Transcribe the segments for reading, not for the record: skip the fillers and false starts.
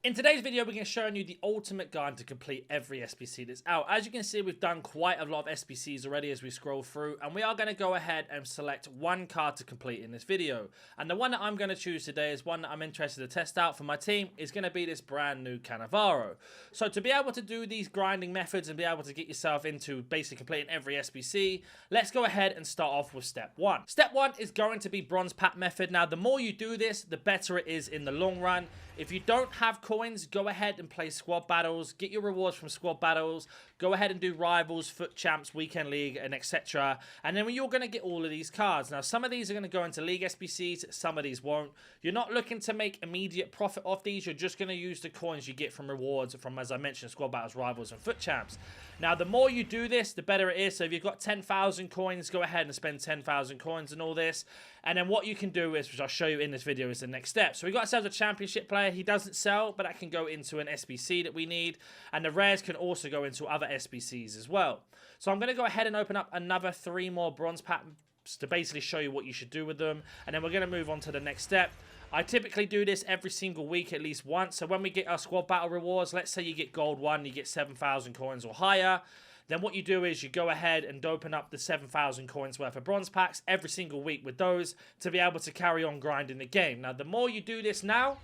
In today's video, we're going to show you the ultimate guide to complete every SBC that's out. As you can see, we've done quite a lot of SBCs already as we scroll through, and we are going to go ahead and select one card to complete in this video. And the one that I'm going to choose today is one that I'm interested to test out for my team, is going to be this brand new Cannavaro. So to be able to do these grinding methods and be able to get yourself into basically completing every SBC, let's go ahead and start off with step one. Step one is going to be bronze pack method. Now, the more you do this, the better it is in the long run. If you don't have coins, go ahead and play squad battles, get your rewards from squad battles, go ahead and do rivals, foot champs, weekend league, and etc. And then you're going to get all of these cards. Now, some of these are going to go into league SBCs, some of these won't. You're not looking to make immediate profit off these, you're just going to use the coins you get from rewards from, as I mentioned, squad battles, rivals, and foot champs. Now, the more you do this, the better it is. So if you've got 10,000 coins, go ahead and spend 10,000 coins and all this. And then what you can do is, which I'll show you in this video, is the next step. So we got ourselves a championship player. He doesn't sell, but that can go into an SBC that we need. And the rares can also go into other SBCs as well. So I'm going to go ahead and open up another 3 more bronze packs to basically show you what you should do with them. And then we're going to move on to the next step. I typically do this every single week at least once. So when we get our squad battle rewards, let's say you get gold 1, you get 7,000 coins or higher. Then what you do is you go ahead and open up the 7,000 coins worth of bronze packs every single week with those to be able to carry on grinding the game. Now, the more you do this now,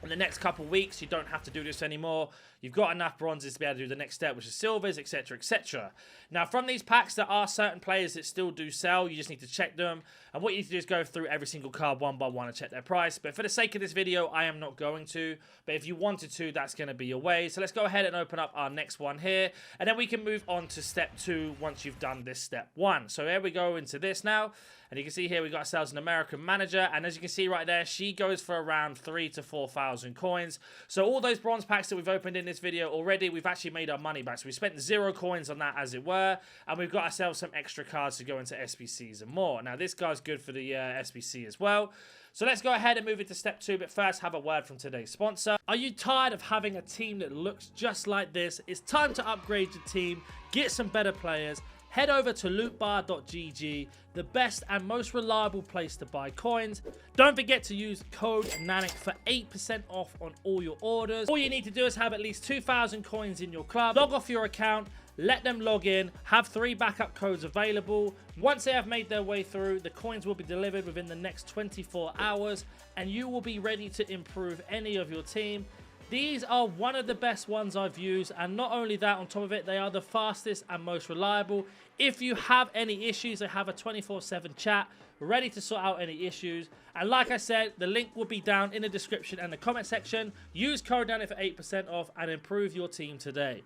in the next couple of weeks, you don't have to do this anymore. You've got enough bronzes to be able to do the next step, which is silvers, etc, etc. Now, from these packs, there are certain players that still do sell. You just need to check them. And what you need to do is go through every single card one by one and check their price. But for the sake of this video, I am not going to. But if you wanted to, that's going to be your way. So let's go ahead and open up our next one here. And then we can move on to step 2 once you've done this step 1. So here we go into this now. And you can see here we got ourselves an American manager. And as you can see right there, she goes for around 3,000 to 4,000 coins. So all those bronze packs that we've opened in this video already, we've actually made our money back. So we spent 0 coins on that, as it were. And we've got ourselves some extra cards to go into SBCs and more. Now, this guy's good for the SBC as well. So let's go ahead and move into step 2, but first have a word from today's sponsor. Are you tired of having a team that looks just like this? It's time to upgrade your team, get some better players. Head over to lootbar.gg, the best and most reliable place to buy coins. Don't forget to use code NANIC for 8% off on all your orders. All you need to do is have at least 2,000 coins in your club, log off your account, let them log in, have 3 backup codes available. Once they have made their way through, the coins will be delivered within the next 24 hours, and you will be ready to improve any of your team. These are one of the best ones I've used, and not only that, on top of it, they are the fastest and most reliable. If you have any issues, they have a 24/7 chat ready to sort out any issues. And like I said, the link will be down in the description and the comment section. Use code NANIC for 8% off and improve your team today.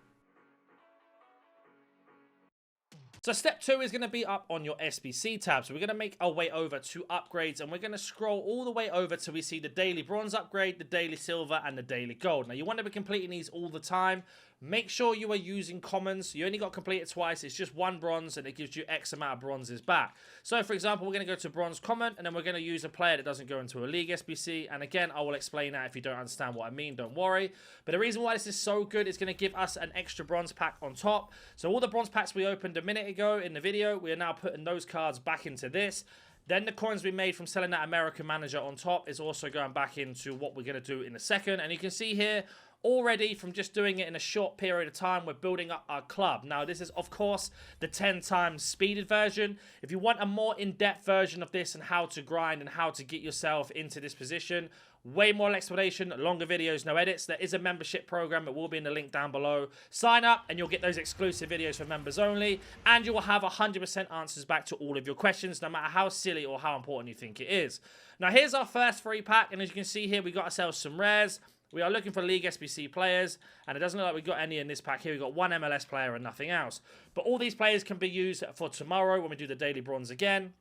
So step 2 is going to be up on your SBC tab. So we're going to make our way over to upgrades, and we're going to scroll all the way over till we see the daily bronze upgrade, the daily silver, and the daily gold. Now, you want to be completing these all the time. Make sure you are using commons. You only got to complete it twice. It's just 1 bronze, and it gives you X amount of bronzes back. So, for example, we're going to go to bronze common, and then we're going to use a player that doesn't go into a league SBC. And again, I will explain that if you don't understand what I mean, don't worry. But the reason why this is so good is going to give us an extra bronze pack on top. So all the bronze packs we opened a minute ago in the video, we are now putting those cards back into this. Then the coins we made from selling that American manager on top is also going back into what we're going to do in a second. And you can see here, already from just doing it in a short period of time, we're building up our club. Now, this is, of course, the 10 times speeded version. If you want a more in-depth version of this and how to grind and how to get yourself into this position, way more explanation, longer videos, no edits. There is a membership program. It will be in the link down below. Sign up and you'll get those exclusive videos for members only. And you will have 100% answers back to all of your questions, no matter how silly or how important you think it is. Now, here's our first free pack. And as you can see here, we got ourselves some rares. We are looking for League SBC players, and it doesn't look like we've got any in this pack here. We've got 1 MLS player and nothing else. But all these players can be used for tomorrow when we do the daily bronze again,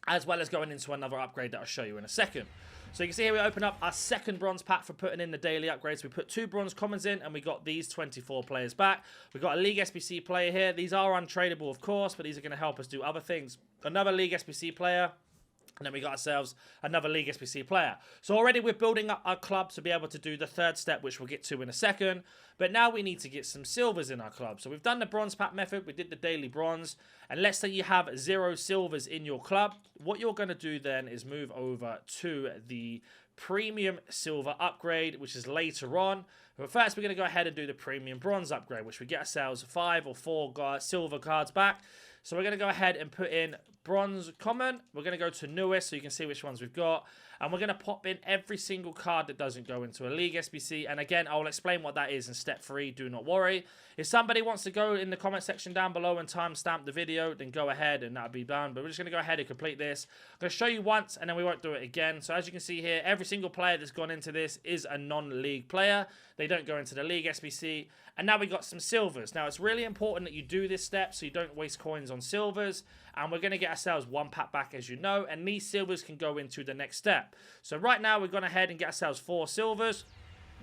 as well as going into another upgrade that I'll show you in a second. So you can see here we open up our second bronze pack for putting in the daily upgrades. We put 2 bronze commons in, and we got these 24 players back. We've got a League SBC player here. These are untradeable, of course, but these are going to help us do other things. Another League SBC player. And then we got ourselves another League SBC player. So already we're building up our club to be able to do the 3rd step, which we'll get to in a second. But now we need to get some silvers in our club. So we've done the bronze pack method. We did the daily bronze. And let's say you have 0 silvers in your club. What you're going to do then is move over to the premium silver upgrade, which is later on. But first, we're going to go ahead and do the premium bronze upgrade, which we get ourselves 5 or 4 silver cards back. So we're going to go ahead and put in bronze common. We're going to go to newest so you can see which ones we've got. And we're going to pop in every single card that doesn't go into a league SBC. And again, I'll explain what that is in step 3. Do not worry. If somebody wants to go in the comment section down below and timestamp the video, then go ahead and that'll be done. But we're just going to go ahead and complete this. I'm going to show you once and then we won't do it again. So as you can see here, every single player that's gone into this is a non-league player. They don't go into the league SBC. And now we got some silvers. Now it's really important that you do this step so you don't waste coins on silvers. And we're going to get ourselves 1 pack back, as you know. And these silvers can go into the next step. So right now we've gone ahead and get ourselves 4 silvers.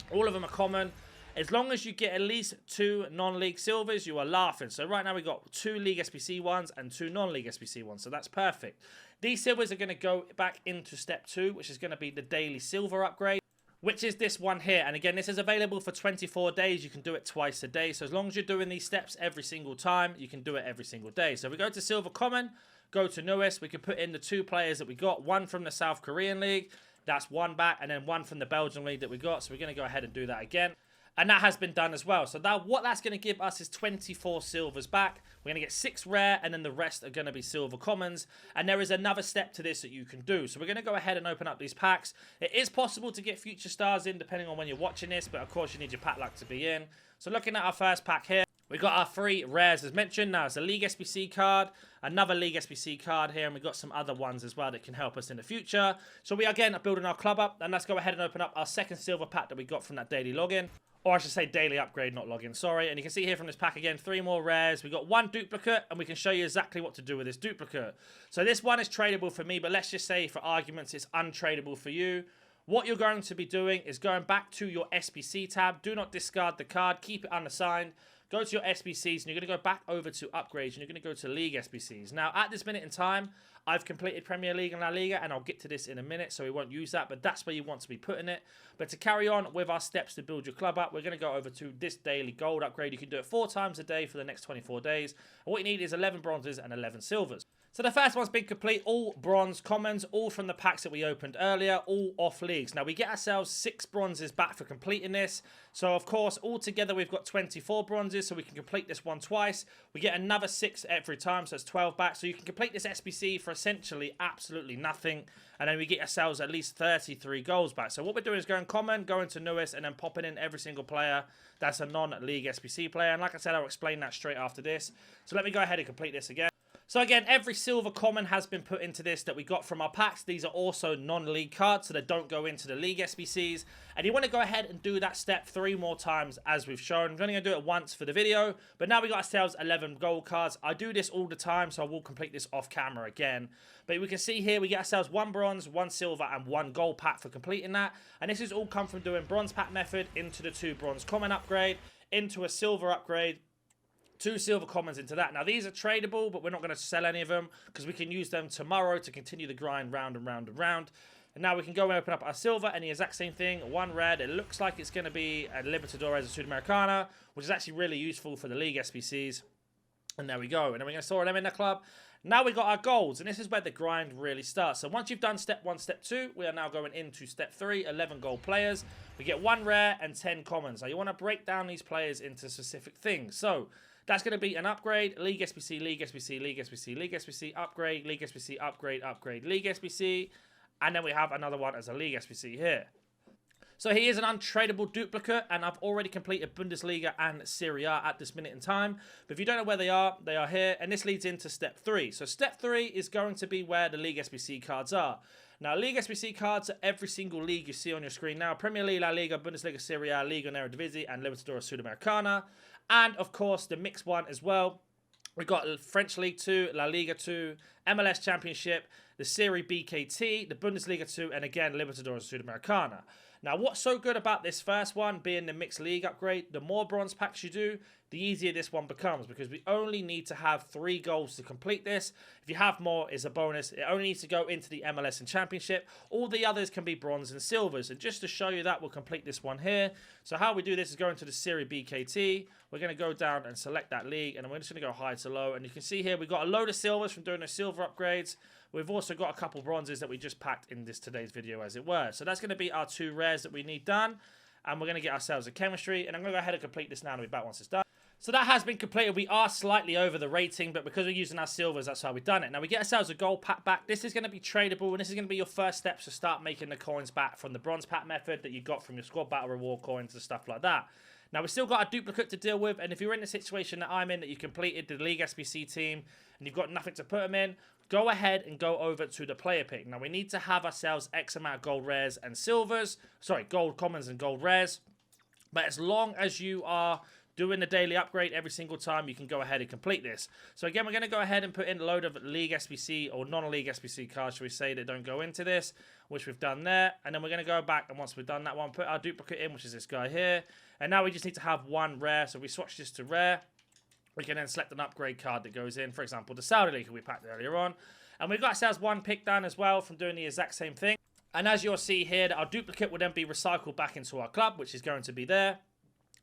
All of them are common. As long as you get at least 2 non-league silvers, you are laughing. So right now we've got 2 league SBC ones and 2 non-league SBC ones. So that's perfect. These silvers are going to go back into step 2, which is going to be the daily silver upgrade, which is this one here. And again, this is available for 24 days. You can do it twice a day. So as long as you're doing these steps every single time, you can do it every single day. So if we go to silver common, go to newest, we can put in the 2 players that we got. One from the South Korean League, that's 1 back, and then 1 from the Belgian League that we got. So we're going to go ahead and do that again. And that has been done as well. So now what that's going to give us is 24 silvers back. We're going to get 6 rare, and then the rest are going to be silver commons. And there is another step to this that you can do. So we're going to go ahead and open up these packs. It is possible to get future stars in depending on when you're watching this, but of course you need your pack luck to be in. So looking at our first pack here, we got our 3 rares as mentioned. Now it's a League SBC card, another League SBC card here, and we've got some other ones as well that can help us in the future. So we again are building our club up, and let's go ahead and open up our second silver pack that we got from that daily login. Or I should say daily upgrade, not login, sorry. And you can see here from this pack again, 3 more rares. We got 1 duplicate, and we can show you exactly what to do with this duplicate. So this one is tradable for me, but let's just say for arguments, it's untradeable for you. What you're going to be doing is going back to your SBC tab. Do not discard the card. Keep it unassigned. Go to your SBCs, and you're going to go back over to upgrades, and you're going to go to League SBCs. Now, at this minute in time, I've completed Premier League and La Liga, and I'll get to this in a minute, so we won't use that, but that's where you want to be putting it. But to carry on with our steps to build your club up, we're going to go over to this daily gold upgrade. You can do it 4 times a day for the next 24 days. And what you need is 11 bronzes and 11 silvers. So the first one's been complete, all bronze commons, all from the packs that we opened earlier, all off leagues. Now we get ourselves 6 bronzes back for completing this. So of course, altogether we've got 24 bronzes, so we can complete this one twice. We get another 6 every time, so it's 12 back. So you can complete this SBC for essentially absolutely nothing. And then we get ourselves at least 33 goals back. So what we're doing is going common, going to newest, and then popping in every single player that's a non-league SBC player. And like I said, I'll explain that straight after this. So let me go ahead and complete this again. So again, every silver common has been put into this that we got from our packs. These are also non-league cards, so they don't go into the league SBCs. And you want to go ahead and do that step 3 more times as we've shown. I'm only going to do it once for the video, but now we got ourselves 11 gold cards. I do this all the time, so I will complete this off camera again. But we can see here we get ourselves 1 bronze, 1 silver, and 1 gold pack for completing that. And this has all come from doing bronze pack method into the 2 bronze common upgrade, into a silver upgrade, 2 silver commons into that. Now, these are tradable, but we're not going to sell any of them because we can use them tomorrow to continue the grind round and round and round. And now we can go and open up our silver and the exact same thing. 1 red. It looks like it's going to be a Libertadores or Sudamericana, which is actually really useful for the league SBCs. And there we go. And then we're going to store them in the club. Now we got our golds, and this is where the grind really starts. So once you've done step 1, step 2, we are now going into step 3, 11 gold players. We get 1 rare and 10 commons. Now you want to break down these players into specific things. So that's going to be an upgrade, League SBC, League SBC, League SBC, League SBC, upgrade, League SBC, upgrade, upgrade, League SBC. And then we have another one as a League SBC here. So he is an untradeable duplicate, and I've already completed Bundesliga and Serie A at this minute in time. But if you don't know where they are here, and this leads into step 3. So step 3 is going to be where the League SBC cards are. Now, League SBC cards are every single league you see on your screen now. Premier League, La Liga, Bundesliga, Serie A, Liga and Eredivisie, and Libertadores Sudamericana. And, of course, the mixed one as well. We've got French League 2, La Liga 2, MLS Championship, the Serie BKT, the Bundesliga 2, and again, Libertadores Sudamericana. Now, what's so good about this first one, being the mixed league upgrade, the more bronze packs you do, the easier this one becomes, because we only need to have 3 golds to complete this. If you have more, it's a bonus. It only needs to go into the MLS and Championship. All the others can be bronze and silvers. And just to show you that, we'll complete this one here. So how we do this is go into the Serie BKT. We're going to go down and select that league, and we're just going to go high to low. And you can see here we've got a load of silvers from doing the silver upgrades. We've also got a couple bronzes that we just packed in today's video, as it were. So that's going to be our 2 rares that we need done. And we're going to get ourselves a chemistry. And I'm going to go ahead and complete this now, and I'll be back once it's done. So that has been completed. We are slightly over the rating, but because we're using our silvers, that's how we've done it. Now we get ourselves a gold pack back. This is going to be tradable, and this is going to be your first steps to start making the coins back from the bronze pack method that you got from your squad battle reward coins and stuff like that. Now we've still got a duplicate to deal with, and if you're in the situation that I'm in, that you completed the League SBC team and you've got nothing to put them in, go ahead and go over to the player pick. Now we need to have ourselves X amount of gold rares and silvers, sorry, gold commons and gold rares. But as long as you are doing the daily upgrade every single time, you can go ahead and complete this. So again, we're going to go ahead and put in a load of League SBC or non-League SBC cards, shall we say, that don't go into this, which we've done there. And then we're going to go back, and once we've done that one, put our duplicate in, which is this guy here. And now we just need to have 1 rare. So if we swatch this to rare, we can then select an upgrade card that goes in. For example, the Saudi League we packed earlier on. And we've got ourselves 1 pick done as well from doing the exact same thing. And as you'll see here, that our duplicate will then be recycled back into our club, which is going to be there.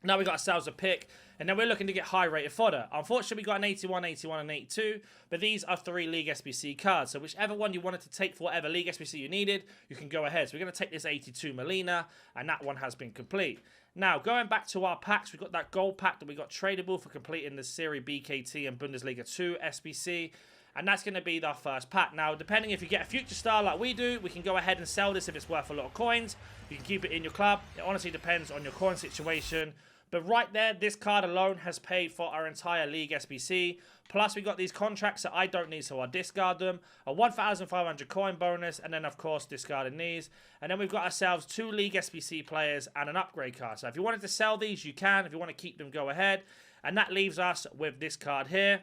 Now we got ourselves a pick, and then we're looking to get high-rated fodder. Unfortunately, we got an 81, 81, and 82, but these are 3 League SBC cards. So whichever one you wanted to take for whatever League SBC you needed, you can go ahead. So we're going to take this 82 Molina, and that one has been complete. Now, going back to our packs, we've got that gold pack that we got tradable for completing the Serie BKT and Bundesliga 2 SBC. And that's going to be our first pack. Now, depending if you get a future star like we do, we can go ahead and sell this if it's worth a lot of coins. You can keep it in your club. It honestly depends on your coin situation. But right there, this card alone has paid for our entire League SBC. Plus, we got these contracts that I don't need, so I'll discard them. A 1,500 coin bonus, and then, of course, discarding these. And then we've got ourselves 2 League SBC players and an upgrade card. So if you wanted to sell these, you can. If you want to keep them, go ahead. And that leaves us with this card here.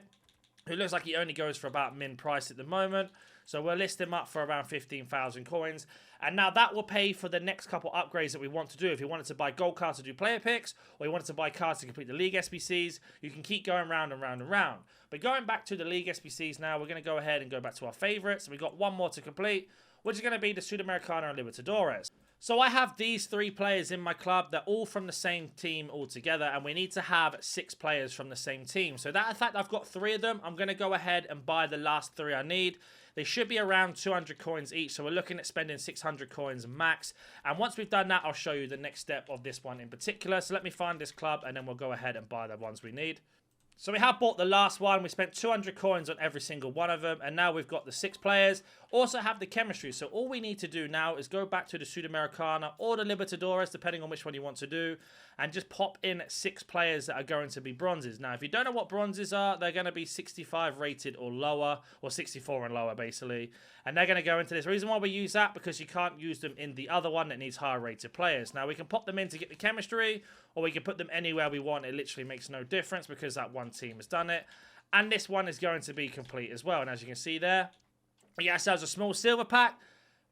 It looks like he only goes for about min price at the moment. So we'll list him up for around 15,000 coins. And now that will pay for the next couple upgrades that we want to do. If you wanted to buy gold cards to do player picks, or you wanted to buy cards to complete the League SBCs, you can keep going round and round and round. But going back to the League SBCs now, we're going to go ahead and go back to our favorites. We've got 1 more to complete, which is going to be the Sudamericana and Libertadores. So I have these 3 players in my club. They're all from the same team altogether, and we need to have 6 players from the same team. So that fact I've got 3 of them, I'm going to go ahead and buy the last 3 I need. They should be around 200 coins each, so we're looking at spending 600 coins max. And once we've done that, I'll show you the next step of this one in particular. So let me find this club, and then we'll go ahead and buy the ones we need. So we have bought the last one. We spent 200 coins on every single one of them. And now we've got the 6 players. Also have the chemistry. So all we need to do now is go back to the Sudamericana or the Libertadores, depending on which one you want to do. And just pop in 6 players that are going to be bronzes. Now, if you don't know what bronzes are, they're going to be 65 rated or lower. Or 64 and lower, basically. And they're going to go into this. The reason why we use that, because you can't use them in the other one that needs higher rated players. Now, we can pop them in to get the chemistry, or we can put them anywhere we want. It literally makes no difference because that one team has done it. And this one is going to be complete as well. And as you can see there, we get ourselves a small silver pack.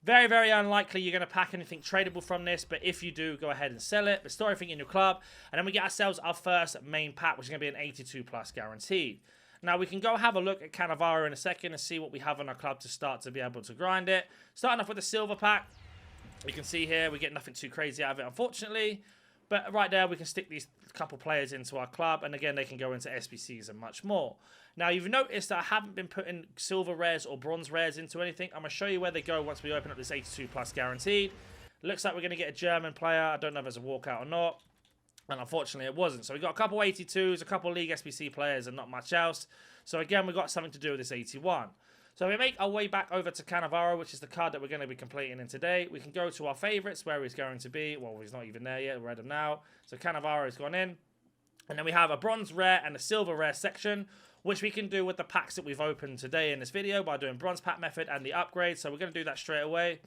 Very, very unlikely you're going to pack anything tradable from this, but if you do, go ahead and sell it. But store everything in your club. And then we get ourselves our first main pack, which is going to be an 82 plus guaranteed. Now, we can go have a look at Cannavaro in a second and see what we have on our club to start to be able to grind it. Starting off with the silver pack. You can see here we get nothing too crazy out of it, unfortunately. But right there, we can stick these couple players into our club. And again, they can go into SBCs and much more. Now, you've noticed that I haven't been putting silver rares or bronze rares into anything. I'm going to show you where they go once we open up this 82 plus guaranteed. Looks like we're going to get a German player. I don't know if there's a walkout or not. And unfortunately, it wasn't. So we got a couple 82s, a couple League SBC players, and not much else. So again, we've got something to do with this 81. So we make our way back over to Cannavaro, which is the card that we're going to be completing in today. We can go to our favourites, where he's going to be. Well, he's not even there yet. We're at him now. So Cannavaro's gone in. And then we have a bronze rare and a silver rare section, which we can do with the packs that we've opened today in this video by doing bronze pack method and the upgrade. So we're going to do that straight away.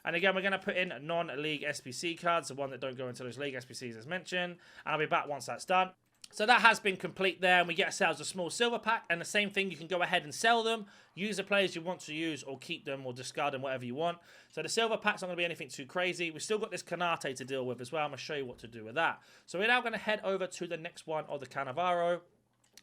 And again, we're going to put in non-League SBC cards, the one that don't go into those League SBCs as mentioned. And I'll be back once that's done. So that has been complete there, and we get ourselves a small silver pack, and the same thing, you can go ahead and sell them, use the players you want to use, or keep them, or discard them, whatever you want. So the silver pack's not going to be anything too crazy. We've still got this Canate to deal with as well. I'm going to show you what to do with that. So we're now going to head over to the next one of the Cannavaro,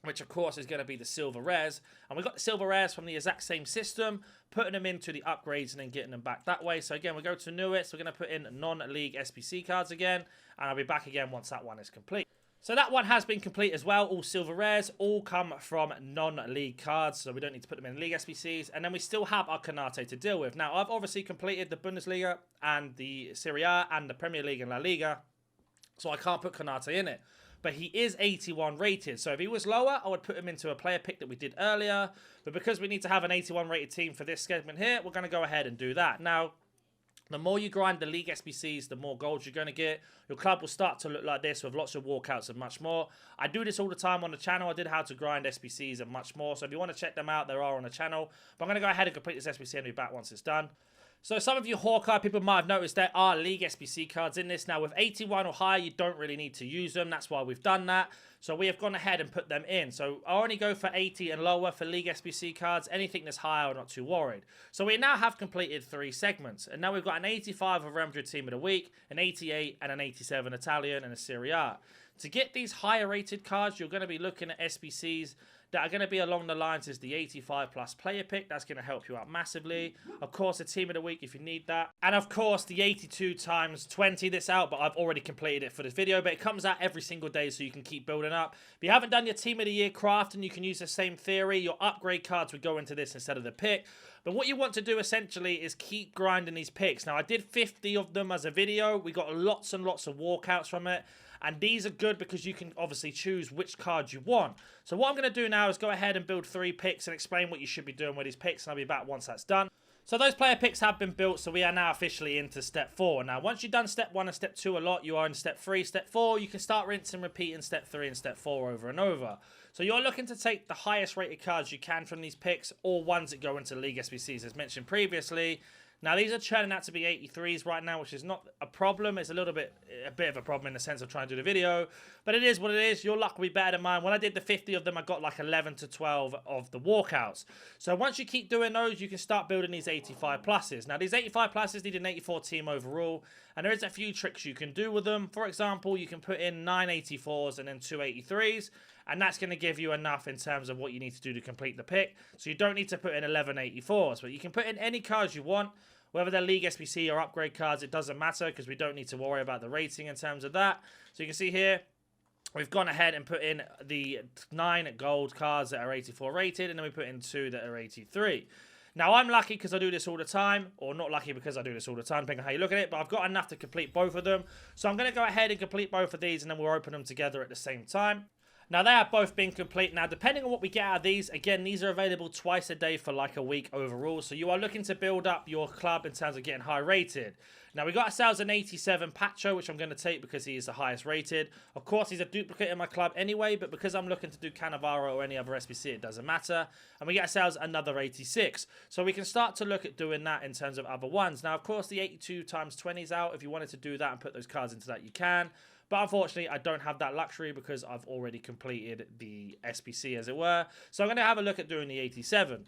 which of course is going to be the silver rares. And we got the silver rares from the exact same system, putting them into the upgrades and then getting them back that way. So again, we go to newest, we're going to put in non-league SBC cards again, and I'll be back again once that one is complete. So that one has been complete as well. All silver rares, all come from non-league cards, so we don't need to put them in league SBCs. And then we still have our Canate to deal with. Now, I've obviously completed the Bundesliga and the Serie A and the Premier League and La Liga, so I can't put Canate in it. But he is 81 rated, so if he was lower, I would put him into a player pick that we did earlier. But because we need to have an 81 rated team for this segment here, we're going to go ahead and do that. Now, the more you grind the league SBCs, the more gold you're going to get. Your club will start to look like this with lots of walkouts and much more. I do this all the time on the channel. I did how to grind SBCs and much more. So if you want to check them out, they are on the channel. But I'm going to go ahead and complete this SBC and be back once it's done. So some of you Hawkeye people might have noticed there are league SBC cards in this. Now with 81 or higher, you don't really need to use them. That's why we've done that. So we have gone ahead and put them in. So I only go for 80 and lower for league SBC cards. Anything that's higher, I'm not too worried. So we now have completed 3 segments. And now we've got an 85 of Real Madrid Team of the Week, an 88 and an 87 Italian and a Serie A. To get these higher rated cards, you're going to be looking at SBCs that are going to be along the lines as the 85 plus player pick. That's going to help you out massively. Of course, the team of the week if you need that. And of course, the 82 times 20 that's out, but I've already completed it for this video. But it comes out every single day so you can keep building up. If you haven't done your team of the year craft, and you can use the same theory, your upgrade cards would go into this instead of the pick. But what you want to do essentially is keep grinding these picks. Now, I did 50 of them as a video. We got lots and lots of walkouts from it. And these are good because you can obviously choose which cards you want. So what I'm going to do now is go ahead and build 3 picks and explain what you should be doing with these picks. And I'll be back once that's done. So those player picks have been built, so we are now officially into step 4. Now, once you've done step 1 and step 2 a lot, you are in step 3. Step 4, you can start rinsing and repeating step 3 and step 4 over and over. So you're looking to take the highest rated cards you can from these picks, or ones that go into League SBCs, as mentioned previously. Now, these are churning out to be 83s right now, which is not a problem. It's a bit of a problem in the sense of trying to do the video. But it is what it is. Your luck will be better than mine. When I did the 50 of them, I got like 11 to 12 of the walkouts. So once you keep doing those, you can start building these 85 pluses. Now, these 85 pluses need an 84 team overall. And there is a few tricks you can do with them. For example, you can put in 9 84s and then 2 83s. And that's going to give you enough in terms of what you need to do to complete the pick. So you don't need to put in 11 84s. But you can put in any cards you want. Whether they're League SBC or upgrade cards, it doesn't matter because we don't need to worry about the rating in terms of that. So you can see here, we've gone ahead and put in the 9 gold cards that are 84 rated. And then we put in 2 that are 83. Now, I'm lucky because I do this all the time, or not lucky because I do this all the time, depending on how you look at it, but I've got enough to complete both of them. So I'm going to go ahead and complete both of these, and then we'll open them together at the same time. Now, they have both been complete. Now, depending on what we get out of these, again, these are available twice a day for like a week overall. So you are looking to build up your club in terms of getting high rated. Now, we got ourselves an 87 Pacho, which I'm going to take because he is the highest rated. Of course, he's a duplicate in my club anyway, but because I'm looking to do Cannavaro or any other SBC, it doesn't matter. And we get ourselves another 86. So we can start to look at doing that in terms of other ones. Now, of course, the 82 times 20 is out. If you wanted to do that and put those cards into that, you can. But unfortunately, I don't have that luxury because I've already completed the SBC, as it were. So I'm going to have a look at doing the 87.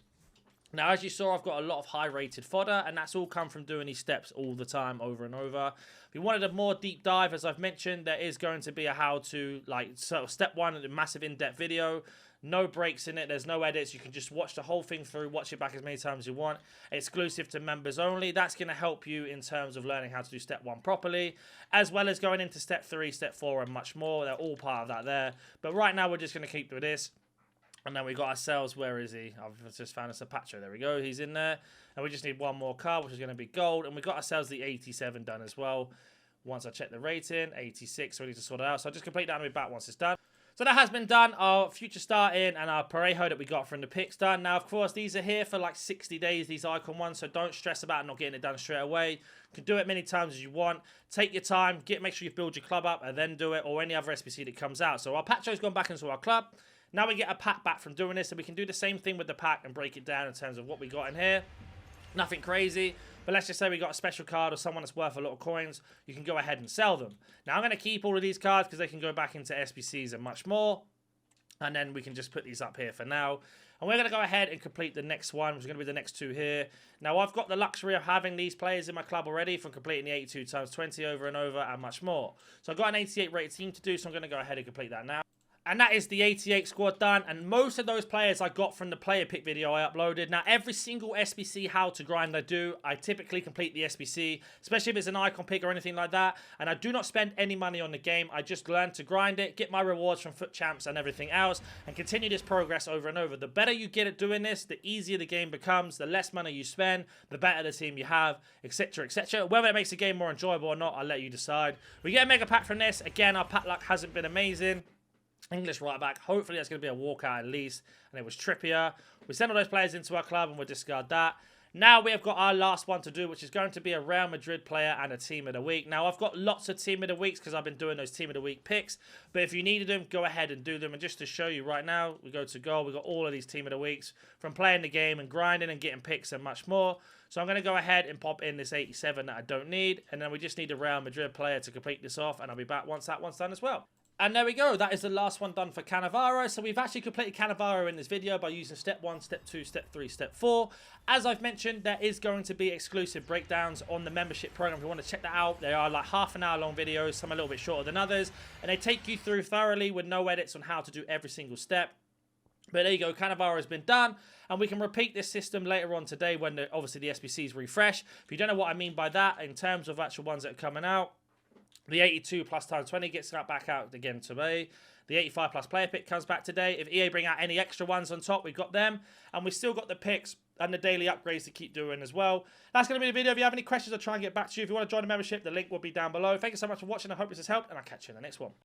Now, as you saw, I've got a lot of high-rated fodder, and that's all come from doing these steps all the time, over and over. If you wanted a more deep dive, as I've mentioned, there is going to be a how-to, like, so step 1, a massive in-depth video. No breaks in it. There's no edits. You can just watch the whole thing through, watch it back as many times as you want. Exclusive to members only. That's going to help you in terms of learning how to do step 1 properly, as well as going into step 3, step 4, and much more. They're all part of that there. But right now, we're just going to keep with this. And then we got ourselves, where is he? I've just found us a Pacho. There we go. He's in there. And we just need one more card, which is going to be gold. And we got ourselves the 87 done as well. Once I check the rating, 86. So we need to sort it out. So I'll just complete that and be back once it's done. So that has been done. Our future starting and our Parejo that we got from the picks done. Now, of course, these are here for like 60 days, these icon ones. So don't stress about not getting it done straight away. You can do it many times as you want. Take your time. Make sure you build your club up and then do it, or any other SBC that comes out. So our Pacho's gone back into our club. Now we get a pack back from doing this. And we can do the same thing with the pack and break it down in terms of what we got in here. Nothing crazy. But let's just say we got a special card or someone that's worth a lot of coins, you can go ahead and sell them. Now I'm going to keep all of these cards because they can go back into SBCs and much more. And then we can just put these up here for now. And we're going to go ahead and complete the next one, which is going to be the next two here. Now, I've got the luxury of having these players in my club already from completing the 82 times 20 over and over and much more. So I've got an 88 rated team to do, so I'm going to go ahead and complete that now. And that is the 88 squad done. And most of those players I got from the player pick video I uploaded. Now, every single SBC how to grind I do, I typically complete the SBC, especially if it's an icon pick or anything like that. And I do not spend any money on the game. I just learn to grind it, get my rewards from foot champs and everything else, and continue this progress over and over. The better you get at doing this, the easier the game becomes, the less money you spend, the better the team you have, etc, etc. Whether it makes the game more enjoyable or not, I'll let you decide. We get a mega pack from this. Again, our pack luck hasn't been amazing. English right back. Hopefully that's going to be a walkout at least. And it was Trippier. We send all those players into our club and we'll discard that. Now we have got our last one to do, which is going to be a Real Madrid player and a team of the week. Now I've got lots of team of the weeks because I've been doing those team of the week picks. But if you needed them, go ahead and do them. And just to show you right now, we go to goal. We've got all of these team of the weeks from playing the game and grinding and getting picks and much more. So I'm going to go ahead and pop in this 87 that I don't need. And then we just need a Real Madrid player to complete this off. And I'll be back once that one's done as well. And there we go, that is the last one done for Cannavaro. So we've actually completed Cannavaro in this video by using step 1, step 2, step 3, step 4. As I've mentioned, there is going to be exclusive breakdowns on the membership program. If you want to check that out, they are like half an hour long videos, some a little bit shorter than others. And they take you through thoroughly with no edits on how to do every single step. But there you go, Cannavaro has been done. And we can repeat this system later on today when obviously the SBCs refresh. If you don't know what I mean by that in terms of actual ones that are coming out, the 82 plus times 20 gets back out again today. The 85 plus player pick comes back today. If EA bring out any extra ones on top, we've got them. And we've still got the picks and the daily upgrades to keep doing as well. That's going to be the video. If you have any questions, I'll try and get back to you. If you want to join the membership, the link will be down below. Thank you so much for watching. I hope this has helped, and I'll catch you in the next one.